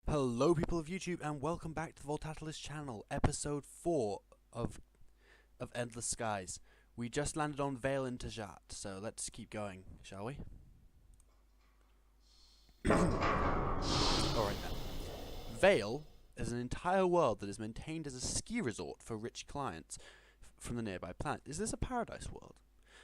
Hello people of YouTube and welcome back to the Voltatilis channel, episode 4 of Endless Skies. We just landed on Vale in Tajat, so let's keep going, shall we? Alright then. Vale is an entire world that is maintained as a ski resort for rich clients from the nearby planet. Is this a paradise world?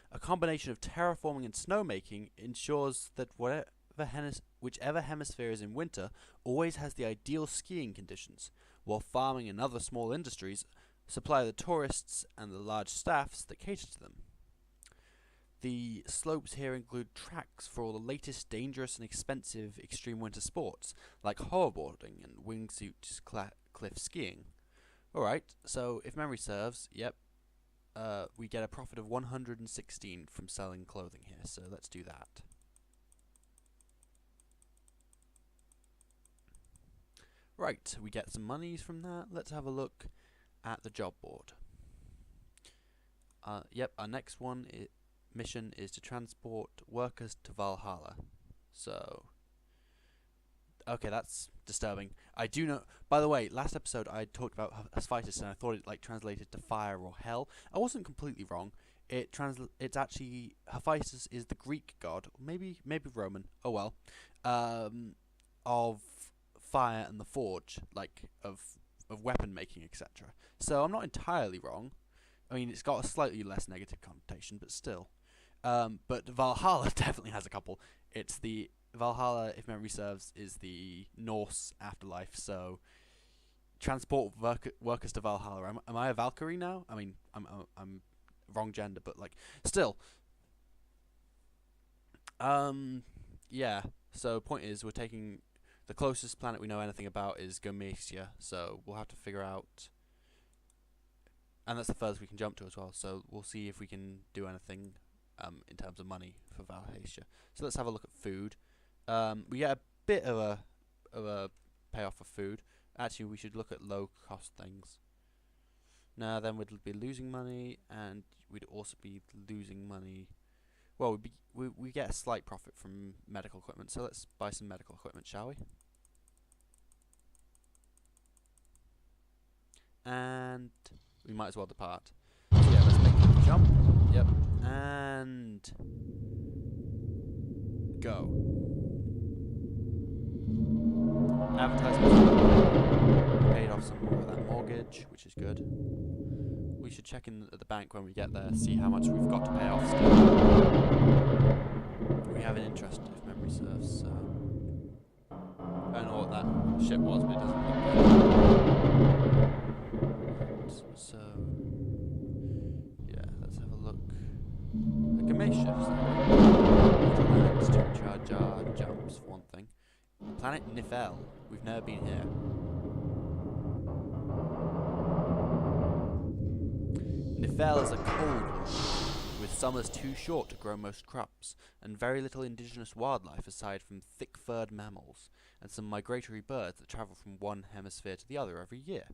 A combination of terraforming and snowmaking ensures that whichever hemisphere is in winter always has the ideal skiing conditions, while farming and other small industries supply the tourists and the large staffs that cater to them. The slopes here include tracks for all the latest dangerous and expensive extreme winter sports, like hoverboarding and wingsuit cliff skiing. Alright, so if memory serves, we get a profit of 116 from selling clothing here, so let's do that. Right, we get some monies from that. Let's have a look at the job board. Our next mission is to transport workers to Valhalla. So, okay, that's disturbing. I do know. By the way, last episode I talked about Hephaestus and I thought it translated to fire or hell. I wasn't completely wrong. It's actually Hephaestus is the Greek god, maybe Roman. Oh well, of fire and the forge, of weapon making, etc. So I'm not entirely wrong. I mean, it's got a slightly less negative connotation, but still. But Valhalla definitely has a couple. It's the Valhalla, if memory serves, is the Norse afterlife. So transport workers to Valhalla. Am I a Valkyrie now? I mean, I'm wrong gender, but still. Yeah. So point is, we're taking. The closest planet we know anything about is Gometia, so we'll have to figure out, and that's the furthest we can jump to as well, so we'll see if we can do anything in terms of money for Valhacia. So let's have a look at food. We get a bit of a payoff for food. Actually, we should look at low cost things. Now then we'd be losing money, and we'd also be losing money. Well, we get a slight profit from medical equipment, so let's buy some medical equipment, shall we? And we might as well depart. So yeah, let's make a jump. Yep. And go. Advertisement. Paid off some more of that mortgage, which is good. We should check in at the bank when we get there, see how much we've got to pay off still. We have an interest, if memory serves, so I don't know what that ship was, but it doesn't look good. So yeah, let's have a look. The Gamay ships, lands to recharge our jumps, for one thing. Planet Nifel, we've never been here. Nifel is a cold world, with summers too short to grow most crops, and very little indigenous wildlife aside from thick-furred mammals, and some migratory birds that travel from one hemisphere to the other every year.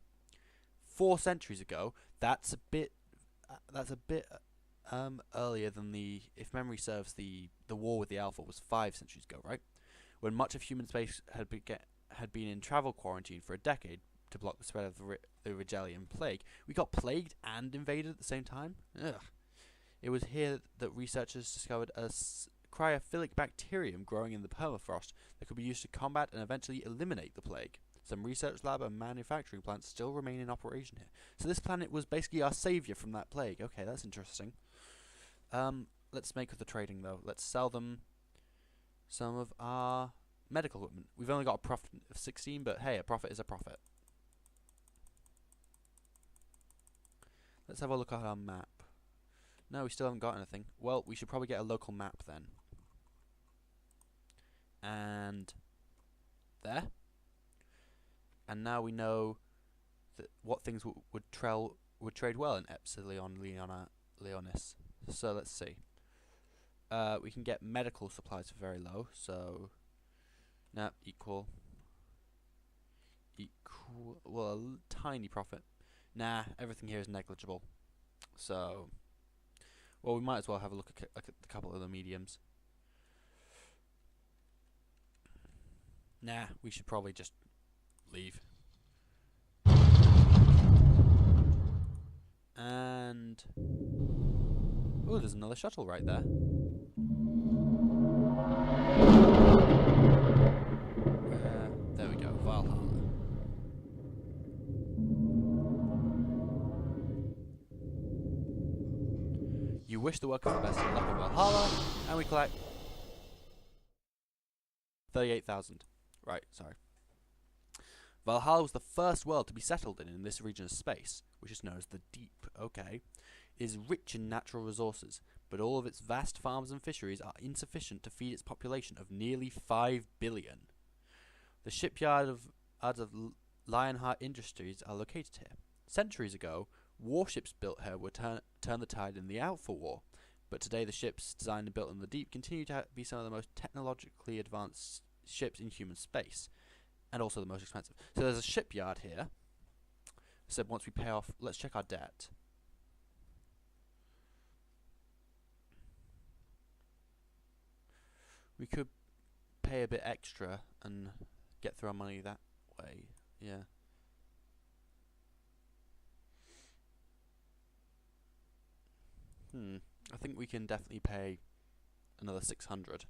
4 centuries ago, that's a bit earlier than if memory serves, the war with the Alpha was 5 centuries ago, right? When much of human space had been in travel quarantine for a decade, to block the spread of the Rigelian plague. We got plagued and invaded at the same time? Ugh. It was here that researchers discovered a cryophilic bacterium growing in the permafrost that could be used to combat and eventually eliminate the plague. Some research lab and manufacturing plants still remain in operation here. So this planet was basically our savior from that plague. Okay, that's interesting. Let's make the trading though. Let's sell them some of our medical equipment. We've only got a profit of 16, but hey, a profit is a profit. Let's have a look at our map. No, we still haven't got anything. Well, we should probably get a local map then. And there. And now we know that what things would trade well in Epsilon Leonis. So let's see. We can get medical supplies for very low. So, nah, equal. Well, a tiny profit. Nah, everything here is negligible. So, well, we might as well have a look at a couple of the mediums. Nah, we should probably just leave. And oh, there's another shuttle right there. There we go, Valhalla. You wish the workers the best of luck in Valhalla, and we collect 38,000. Right, sorry. Valhalla was the first world to be settled in this region of space, which is known as the Deep. Okay. It is rich in natural resources, but all of its vast farms and fisheries are insufficient to feed its population of nearly 5 billion. The shipyard of Lionheart Industries are located here. Centuries ago, warships built here would turn the tide in the Alpha War, but today the ships designed and built in the Deep continue to be some of the most technologically advanced ships in human space, and also the most expensive. So there's a shipyard here. So once we pay off, let's check our debt. We could pay a bit extra and get through our money that way. Yeah. I think we can definitely pay another 600.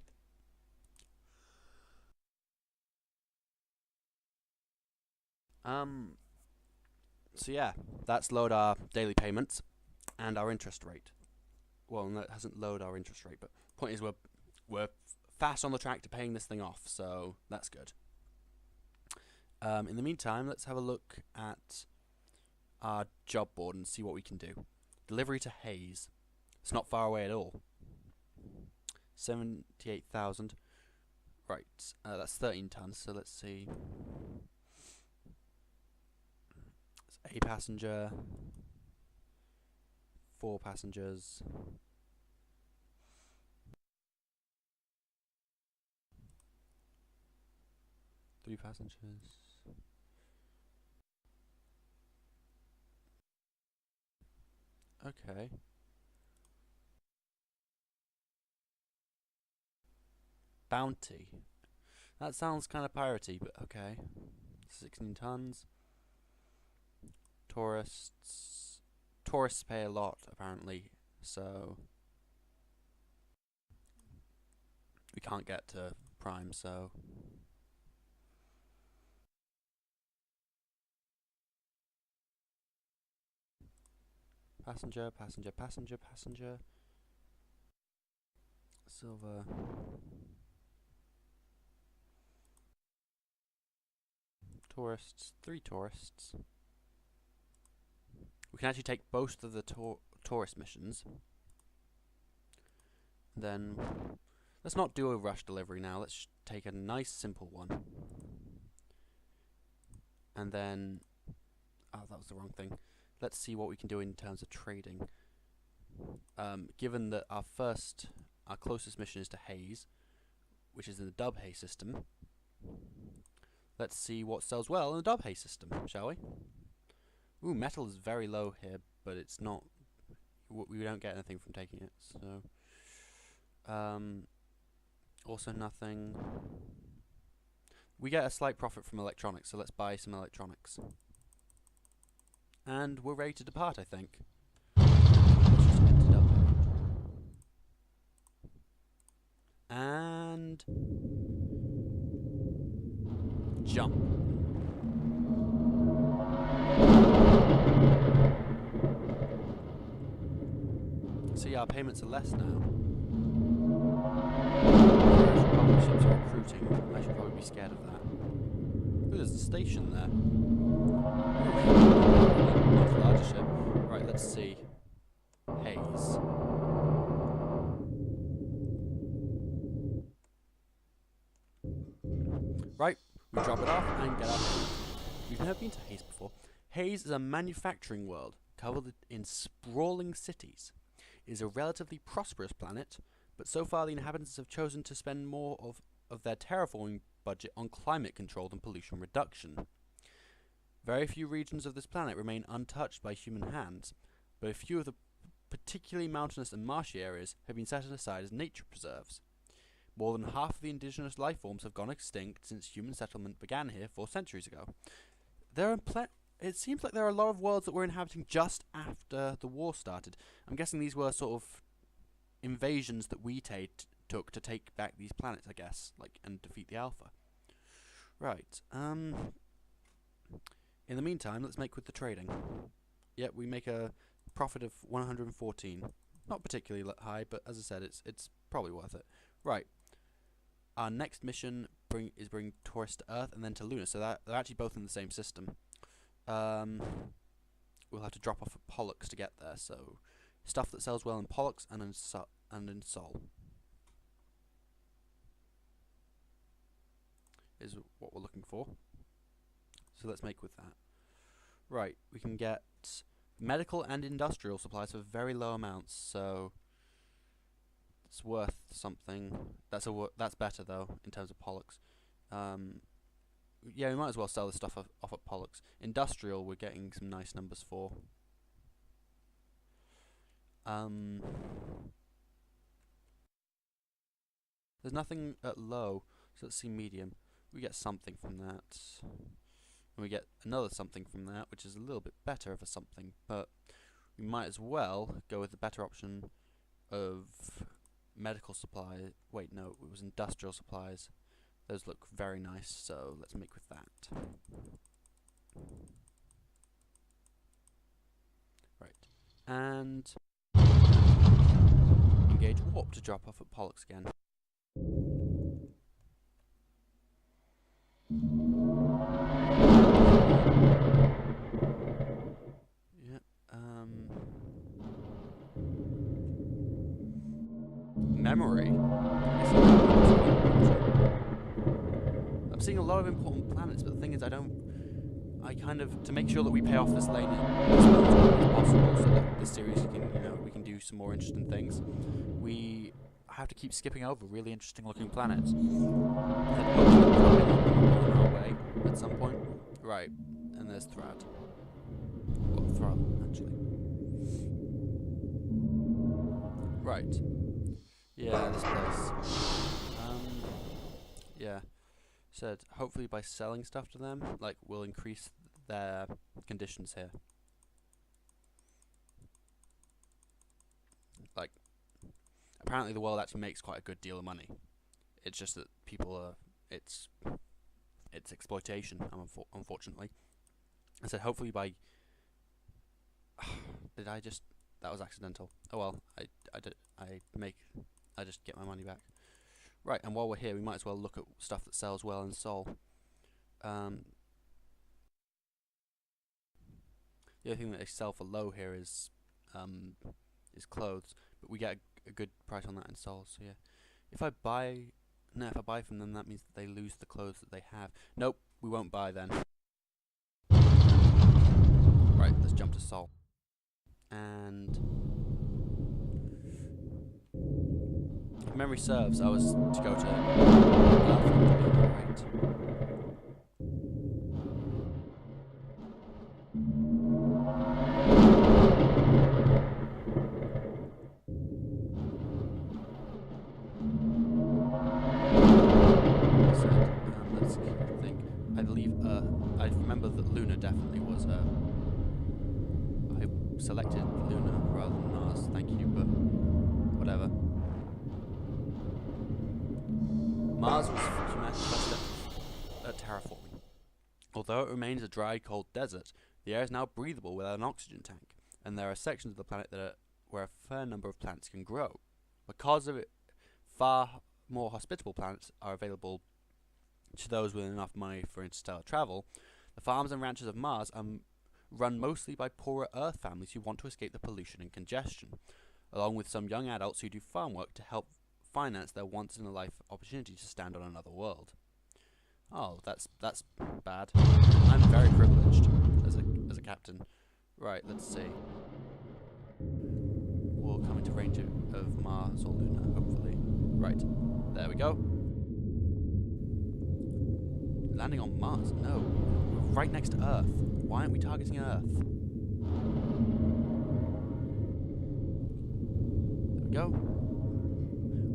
So yeah, that's lowered our daily payments and our interest rate. Well, no, it hasn't lowered our interest rate, but point is we're fast on the track to paying this thing off, so that's good. In the meantime, let's have a look at our job board and see what we can do. Delivery to Hayes. It's not far away at all. 78,000. Right, that's 13 tons, so let's see. It's a passenger, 4 passengers. Three passengers. Okay. Bounty. That sounds kind of piratey, but okay. 16 tons. Tourists. Tourists pay a lot, apparently, so we can't get to Prime, so passenger, passenger, passenger, passenger. Silver. Tourists, 3 tourists. We can actually take both of the tourist missions. Then, let's not do a rush delivery now. Let's take a nice simple one. And then, oh, that was the wrong thing. Let's see what we can do in terms of trading. Given that our closest mission is to Hayes, which is in the Dub Hay system, let's see what sells well in the Dub Hay system, shall we? Ooh, metal is very low here, but it's not. We don't get anything from taking it, so. Also nothing. We get a slight profit from electronics, so let's buy some electronics. And we're ready to depart, I think. Let's just head to Dub Hay. And jump. See, our payments are less now. Republic ships are recruiting. I should probably be scared of that. Ooh, there's a station there. Much larger ship. Right, let's see. Hayes. Right, we drop it off and get out. We've never been to Hayes before. Hayes is a manufacturing world covered in sprawling cities. It is a relatively prosperous planet, but so far the inhabitants have chosen to spend more of their terraforming budget on climate control than pollution reduction. Very few regions of this planet remain untouched by human hands, but a few of the particularly mountainous and marshy areas have been set aside as nature preserves. More than half of the indigenous life forms have gone extinct since human settlement began here 4 centuries ago. It seems like there are a lot of worlds that we're inhabiting just after the war started. I'm guessing these were sort of invasions that we took to take back these planets, I guess, and defeat the Alpha. Right. In the meantime, let's make with the trading. Yep, we make a profit of 114. Not particularly high, but as I said, it's probably worth it. Right. Our next mission is bring tourists to Earth and then to Luna, so that they're actually both in the same system. We'll have to drop off at Pollux to get there, so stuff that sells well in Pollux and in Sol is what we're looking for. So let's make with that. Right, we can get medical and industrial supplies for very low amounts, so it's worth something. That's better though in terms of Pollux. Yeah, we might as well sell this stuff off at Pollux. Industrial, we're getting some nice numbers for. There's nothing at low, so let's see medium. We get something from that. And we get another something from that, which is a little bit better of a something, but we might as well go with the better option of medical supplies. Wait, no, it was industrial supplies. Those look very nice, so let's make with that. Right. And engage warp to drop off at Pollux again. Yep. Memory. I'm seeing a lot of important planets, but the thing is, to make sure that we pay off this lane as well as possible, so that this series we can do some more interesting things. We have to keep skipping over really interesting looking planets. Then hopefully on our way at some point. Right, and there's Thrad. Well, Thrall, actually. Right. Yeah, this place. Yeah. Said hopefully by selling stuff to them, we'll increase their conditions here. Apparently the world actually makes quite a good deal of money. It's just that people are it's exploitation, unfortunately. I said hopefully by that was accidental. Oh well, I just get my money back. Right, and while we're here, we might as well look at stuff that sells well in Sol. The other thing that they sell for low here is clothes, but we get a good price on that in Sol. So yeah, if I buy from them, that means that they lose the clothes that they have. Nope, we won't buy then. Right, let's jump to Sol. And if memory serves, I was to go to right. Let's think. I believe I remember that Luna definitely was I selected Luna rather than Mars, thank you, but whatever. Mars was humanity's first step at terraforming. Although it remains a dry, cold desert, the air is now breathable without an oxygen tank, and there are sections of the planet where a fair number of plants can grow. Because of it, far more hospitable planets are available to those with enough money for interstellar travel. The farms and ranches of Mars are run mostly by poorer Earth families who want to escape the pollution and congestion, along with some young adults who do farm work to help finance their once-in-a-life opportunity to stand on another world. Oh, that's bad. I'm very privileged as a captain. Right, let's see. We'll come into range of Mars or Luna, hopefully. Right, there we go. Landing on Mars? No, we're right next to Earth. Why aren't we targeting Earth? There we go.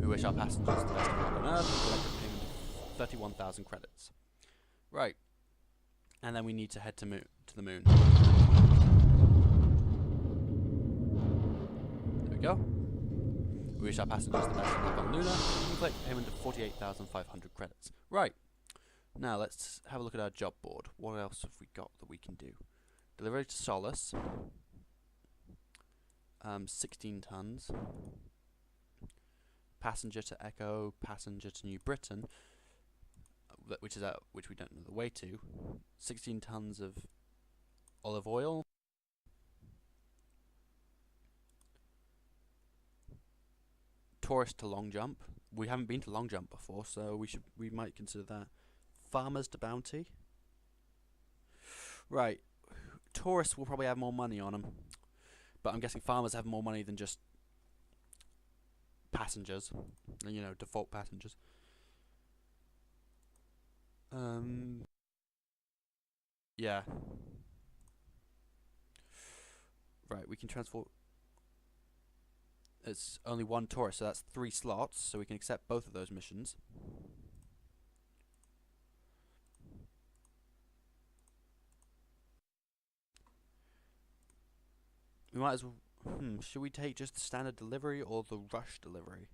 We We wish our passengers the best of luck on Earth and collect a payment of 31,000 credits. Right. And then we need to head to the moon. There we go. We wish our passengers the best of luck on Luna and collect a payment of 48,500 credits. Right. Now let's have a look at our job board. What else have we got that we can do? Delivery to Solace. 16 tons. Passenger to Echo. Passenger to New Britain. Which we don't know the way to. 16 tons of olive oil. Tourist to Long Jump. We haven't been to Long Jump before, so we might consider that. Farmers to Bounty. Right. Tourists will probably have more money on them, but I'm guessing farmers have more money than just passengers. You know, default passengers. Yeah. Right, we can transport. It's only one tourist, so that's 3 slots, so we can accept both of those missions. We might as well. Should we take just the standard delivery or the rush delivery?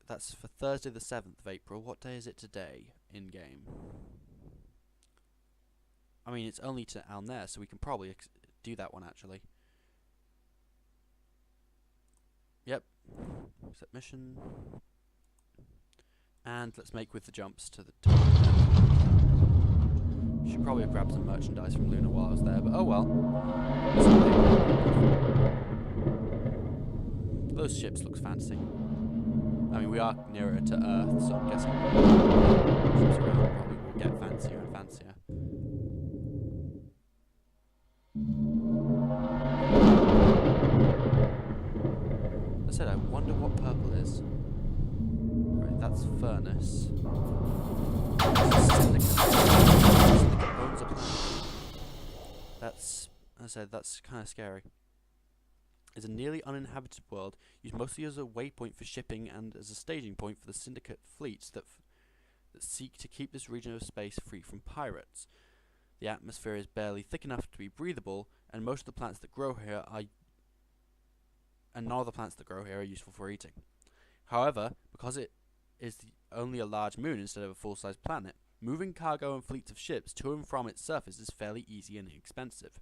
That's for Thursday the 7th of April. What day is it today in game? I mean, it's only to Alnair, so we can probably do that one actually. Yep. Set mission. And let's make with the jumps to the top. Should probably have grabbed some merchandise from Luna while I was there, but oh well. Those ships looks fancy. I mean, we are nearer to Earth, so I'm guessing ships around probably will get fancier and fancier. I said, I wonder what purple is. Right, that's furnace. Syndicate owns a planet. That's, as I said, that's kind of scary. It's a nearly uninhabited world, used mostly as a waypoint for shipping and as a staging point for the Syndicate fleets that seek to keep this region of space free from pirates. The atmosphere is barely thick enough to be breathable, and most of the plants that grow here are none of the plants that grow here are useful for eating. However, because it is only a large moon instead of a full-size planet, moving cargo and fleets of ships to and from its surface is fairly easy and inexpensive.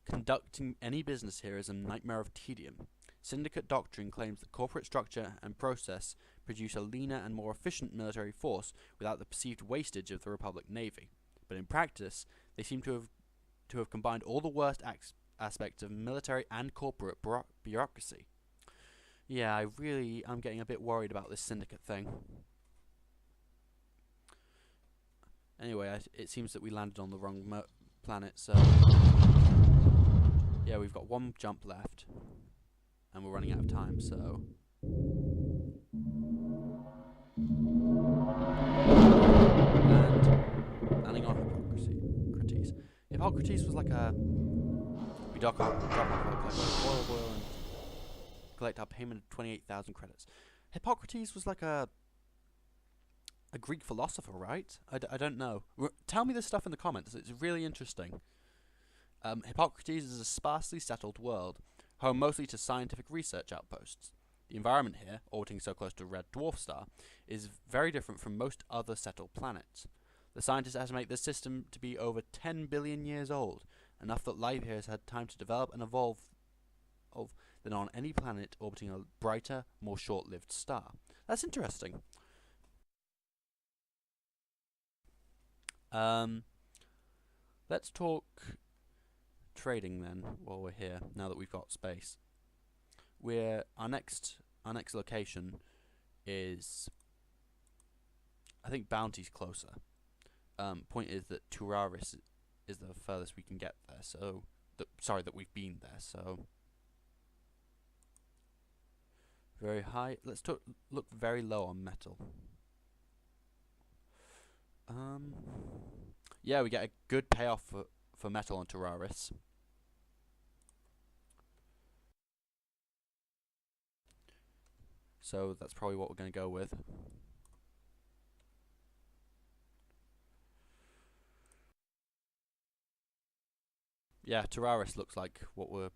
Conducting any business here is a nightmare of tedium. Syndicate doctrine claims that corporate structure and process produce a leaner and more efficient military force without the perceived wastage of the Republic Navy. But in practice, they seem to have combined all the worst aspects of military and corporate bureaucracy. Yeah, I'm getting a bit worried about this Syndicate thing. Anyway, it seems that we landed on the wrong planet, so yeah, we've got one jump left, and we're running out of time, so and landing on Hippocrates. Hippocrates was like a we drop off oil and collect our payment of 28,000 credits. Hippocrates was like a Greek philosopher, right? I don't know. Tell me this stuff in the comments. It's really interesting. Hippocrates is a sparsely settled world, home mostly to scientific research outposts. The environment here, orbiting so close to a red dwarf star, is very different from most other settled planets. The scientists estimate this system to be over 10 billion years old, enough that life here has had time to develop and evolve than on any planet orbiting a brighter, more short-lived star. That's interesting. Let's talk trading then while we're here, now that we've got space. Our next location is, I think Bounty's closer. Point is that Turaris is the furthest we can get there, so that we've been there, so very high. Let's look very low on metal. Yeah, we get a good payoff for metal on Turaris. so that's probably what we're going to go with. Yeah, Terraris looks like what we're...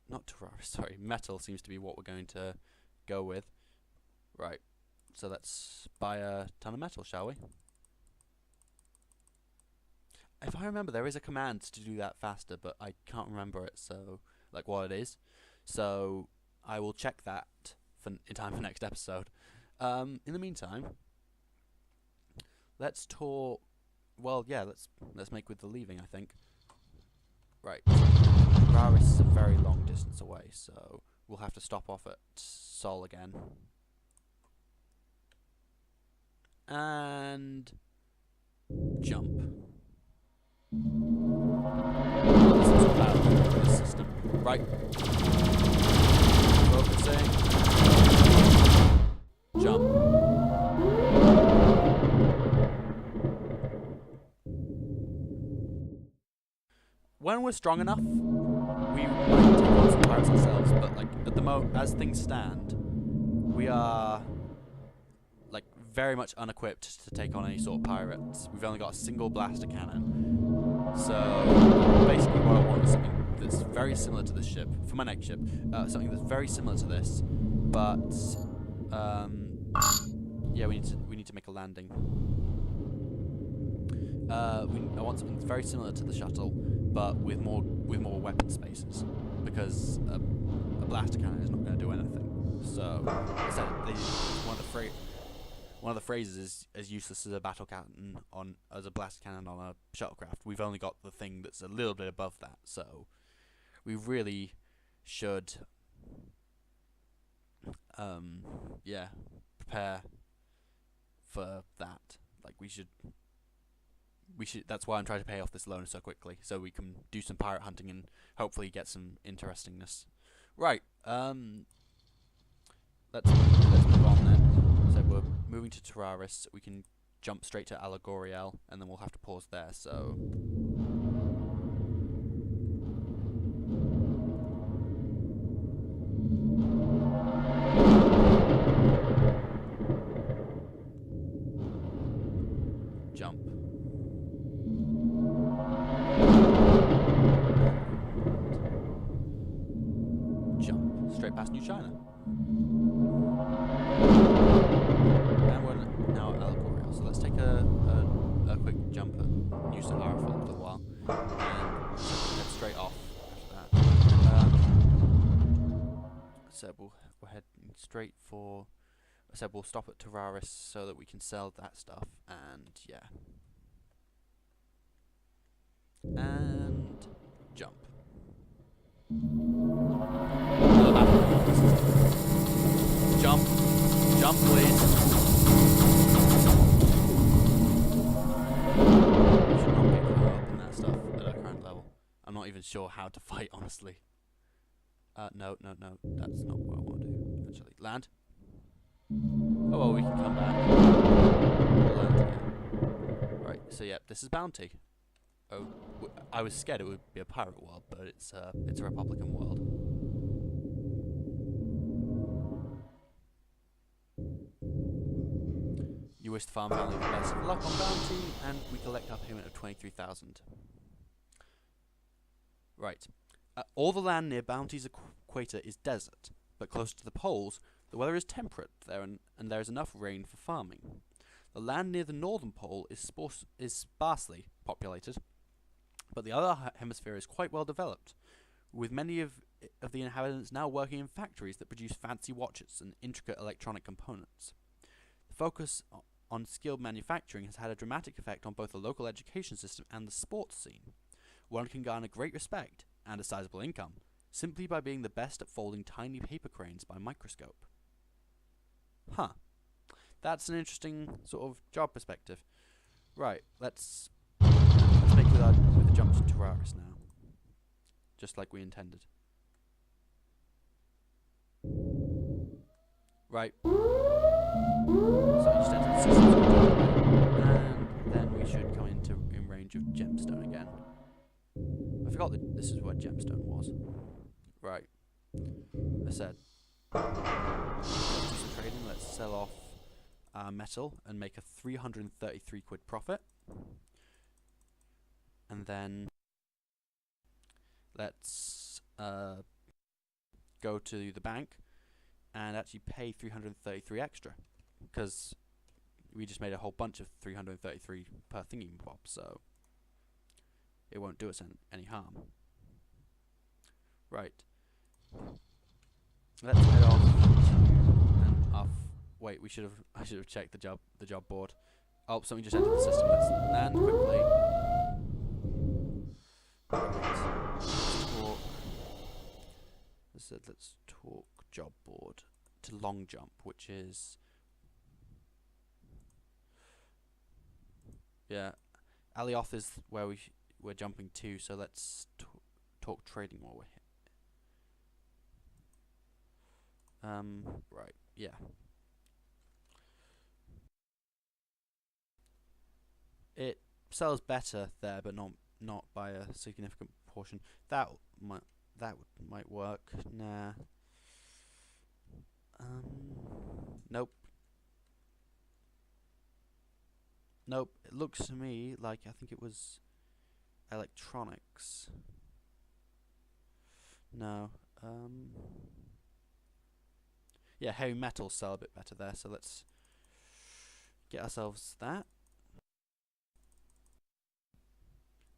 Not Terraris, sorry. Metal seems to be what we're going to go with. Right, so let's buy a ton of metal, shall we? If I remember, there is a command to do that faster, but I can't remember it, so... Like, what it is. So, I will check that in time for next episode. In the meantime, let's talk... Well, yeah, let's make with the leaving, I think. Right. Raris is a very long distance away, so we'll have to stop off at Sol again. And jump. This is about this system. Right. Focusing. Jump. When we're strong enough, we might take on some pirates ourselves, but like at the as things stand, we are like very much unequipped to take on any sort of pirates. We've only got a single blaster cannon, so basically what I want is something that's very similar to this ship for my next ship, something that's very similar to this, but yeah, we need to make a landing. I want something that's very similar to the shuttle, but with more weapon spaces, because a blaster cannon is not going to do anything. So, one of the phrases is as useless as a battle cannon as a blaster cannon on a shuttlecraft. We've only got the thing that's a little bit above that, so we really should, yeah, prepare for that. Like we should. That's why I'm trying to pay off this loan so quickly, so we can do some pirate hunting and hopefully get some interestingness. Right. Let's move on then. So we're moving to Terraris. We can jump straight to Allegoriel, and then we'll have to pause there. So. Jump. Straight past New China. And we're now at Allegoriel, so let's take a quick jump at New Sahara for a little while, and head straight off after that. So we're heading straight for... I said we'll stop at Terraris so that we can sell that stuff, and yeah. And jump. Jump. Jump, please. We should not get caught up in that stuff at our current level. I'm not even sure how to fight, honestly. No. That's not what I want to do, actually. Land. Oh, well, we can come back. We'll land again. Right, so yeah, this is Bounty. Oh, I was scared it would be a pirate world, but it's a Republican world. You wish the farm family the best of luck on Bounty, and we collect our payment of 23,000. Right. All the land near Bounty's equator is desert, but close to the poles, the weather is temperate there, and there is enough rain for farming. The land near the northern pole is sparsely populated, but the other hemisphere is quite well developed, with many of the inhabitants now working in factories that produce fancy watches and intricate electronic components. The focus on skilled manufacturing has had a dramatic effect on both the local education system and the sports scene. One can garner great respect and a sizable income simply by being the best at folding tiny paper cranes by microscope. Huh. That's an interesting sort of job perspective. Right, let's make with the jump to Terraris now. Just like we intended. Right. So you just enter the system, and then we should come in range of gemstone again. I forgot that this is where gemstone was. Right. I said Let's do some trading. Let's sell off our metal and make a 333 quid profit. And then let's go to the bank and actually pay 333 extra, because we just made a whole bunch of 333 per thingy pop, so it won't do us any harm. Right. Let's head off and off. Wait, I should have checked the job board. Oh, something just entered the system. Let's land quickly. Let's talk job board to long jump, which is Alioth is where we're jumping to. So let's talk trading while we're here. Right, yeah. It sells better there, but not by a significant portion. That might work. Nah. Nope. Nope. It looks to me like I think it was electronics. No. Yeah, heavy metals sell a bit better there, so let's get ourselves that.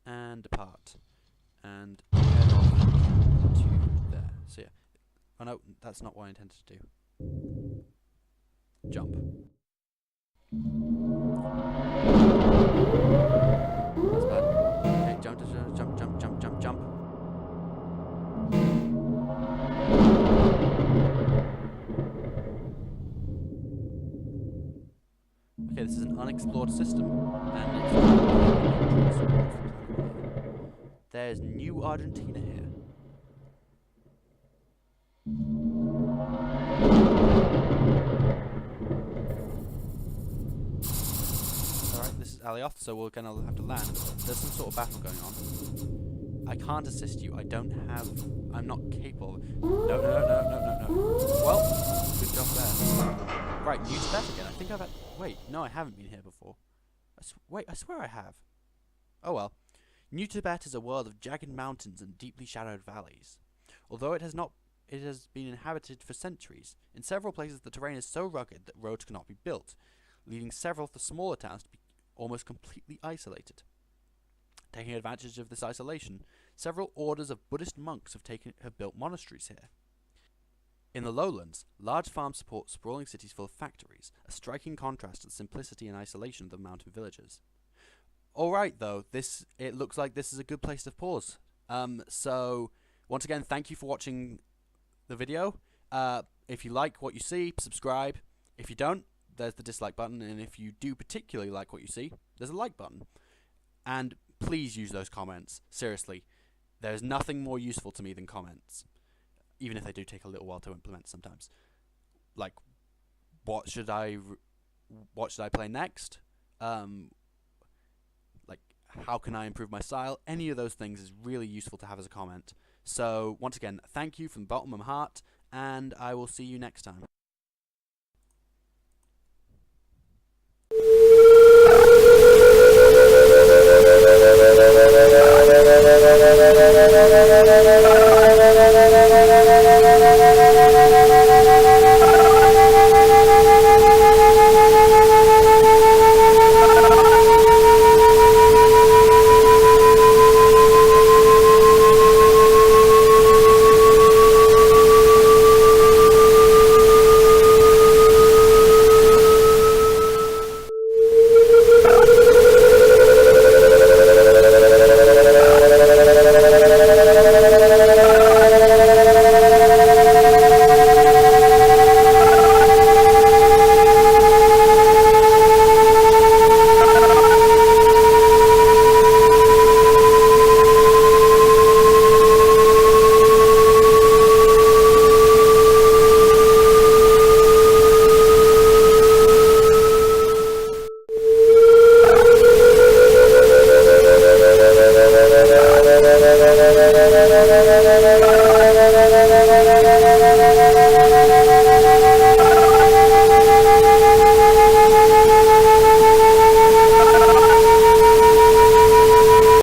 And depart. And head off to there. So yeah. Oh no, that's not what I intended to do. Jump. That's bad. Okay, jump. Okay, this is an unexplored system, and it's there's New Argentina here. Alright, this is Alioth, so we're gonna have to land. There's some sort of battle going on. I can't assist you. I'm not capable. No. Well, good job there. Right, new to that again. I think wait, no, I haven't been here before. Wait, I swear I have. Oh well. New Tibet is a world of jagged mountains and deeply shadowed valleys. Although it has been inhabited for centuries. In several places the terrain is so rugged that roads cannot be built, leaving several of the smaller towns to be almost completely isolated. Taking advantage of this isolation, several orders of Buddhist monks have built monasteries here. In the lowlands, large farms support sprawling cities full of factories, a striking contrast to the simplicity and isolation of the mountain villages. Alright though, it looks like this is a good place to pause. So, once again, thank you for watching the video. If you like what you see, subscribe. If you don't, there's the dislike button, and if you do particularly like what you see, there's a like button. And please use those comments. Seriously, there's nothing more useful to me than comments, even if they do take a little while to implement sometimes. Like, what should I play next? Like, how can I improve my style? Any of those things is really useful to have as a comment. So, once again, thank you from the bottom of my heart, and I will see you next time.